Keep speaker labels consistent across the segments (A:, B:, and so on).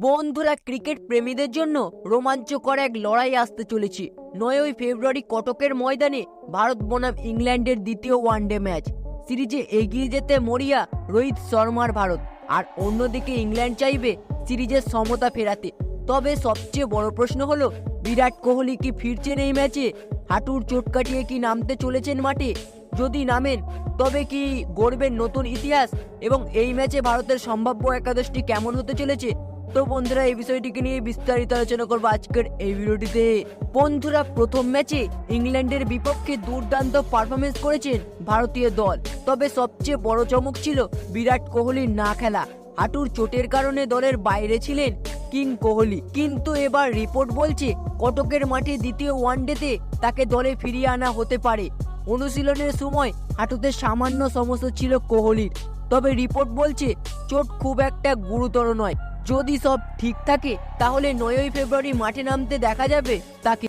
A: বন্ধুরা, ক্রিকেট প্রেমীদের জন্য রোমাঞ্চকর এক লড়াই আসতে চলেছে। 9ই ফেব্রুয়ারি কটকের ময়দানে ভারত বনাম ইংল্যান্ডের দ্বিতীয় ওয়ানডে ম্যাচ। সিরিজে এগিয়ে যেতে মরিয়া রোহিত শর্মার ভারত, আর অন্যদিকে ইংল্যান্ড চাইবে সিরিজের সমতা ফেরাতে। তবে সবচেয়ে বড় প্রশ্ন হলো, বিরাট কোহলি কি ফিরছেন এই ম্যাচে? হাঁটুর চোট কাটিয়ে কি নামতে চলেছেন মাঠে? যদি নামেন তবে কি গড়বেন নতুন ইতিহাস? এবং এই ম্যাচে ভারতের সম্ভাব্য একাদশটি কেমন হতে চলেছে? তো বন্ধুরা, এই বিষয়টিকে নিয়ে বিস্তারিত আলোচনা করবো আজকের এই ভিডিওটিতে। বন্ধুরা, প্রথম ম্যাচে ইংল্যান্ডের বিপক্ষে দুর্দান্ত পারফরমেন্স করেছেন ভারতীয় দল। তবে সবচেয়ে বড় চমক ছিল বিরাট কোহলির না খেলা। হাঁটুর চোটের কারণে দলের বাইরে ছিলেন কিং কোহলি। কিন্তু এবার রিপোর্ট বলছে কটকের মাঠে দ্বিতীয় ওয়ানডেতে তাকে দলে ফিরিয়ে আনা হতে পারে। অনুশীলনের সময় হাঁটুতে সামান্য সমস্যা ছিল কোহলির, তবে রিপোর্ট বলছে চোট খুব একটা গুরুতর নয়। যদি সব ঠিক থাকে তাহলে 9ই ফেব্রুয়ারি মাঠে নামতে দেখা যাবে তাকে।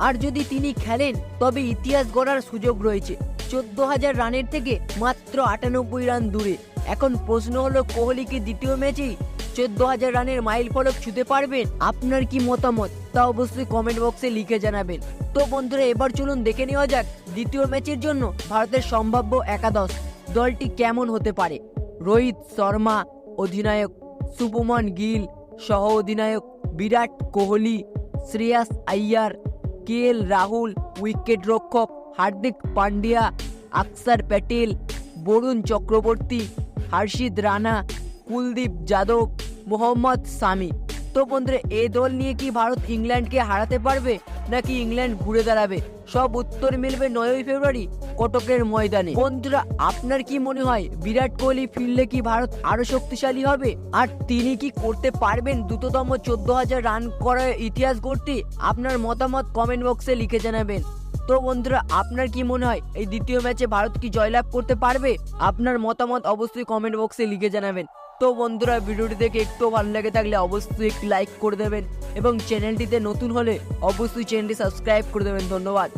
A: আর যদি তিনি খেলেন তবে ইতিহাস গড়ার সুযোগ রয়েছে। 14,000 রানের থেকে মাত্র 98 রান দূরে। এখন প্রশ্ন হলো, কোহলি কি দ্বিতীয় ম্যাচেই 14,000 রানের মাইল ফলক ছুঁতে পারবেন? আপনার কি মতামত তা অবশ্যই কমেন্ট বক্সে লিখে জানাবেন। তো বন্ধুরা, এবার চলুন দেখে নেওয়া যাক দ্বিতীয় ম্যাচের জন্য ভারতের সম্ভাব্য একাদশ দলটি কেমন হতে পারে। রোহিত শর্মা অধিনায়ক, শুভমান গিল সহ অধিনায়ক, বিরাট কোহলি, শ্রেয়াস আইয়ার, কেএল রাহুল উইকেট রক্ষক, হার্দিক পান্ডিয়া, অক্ষর প্যাটেল, বরুণ চক্রবর্তী, হর্ষিত রানা, কুলদীপ যাদব, মোহাম্মদ শামি। তো বন্ধুরা, এই দল নিয়ে কি ভারত ইংল্যান্ডকে হারাতে পারবে নাকি ইংল্যান্ড ঘুরে দাঁড়াবে? সব উত্তর মিলবে 9ই ফেব্রুয়ারি কটকের ময়দানে। বন্ধুরা, আপনার কি মনে হয় বিরাট কোহলি ফিরলে কি ভারত আরো শক্তিশালী হবে? আর তিনি কি করতে পারবেন দ্রুততম 14,000 রান করার ইতিহাস গড়তে? আপনার মতামত কমেন্ট বক্সে লিখে জানাবেন। তো বন্ধুরা, আপনার কি মনে হয় এই দ্বিতীয় ম্যাচে ভারত কি জয়লাভ করতে পারবে? আপনার মতামত অবশ্যই কমেন্ট বক্সে লিখে জানাবেন। তো বন্ধুরা, ভিডিওটি দেখে একটু ভালো লেগে থাকলে অবশ্যই একটি লাইক করে দেবেন এবং চ্যানেলটিতে নতুন হলে অবশ্যই চ্যানেলটি সাবস্ক্রাইব করে দেবেন। ধন্যবাদ।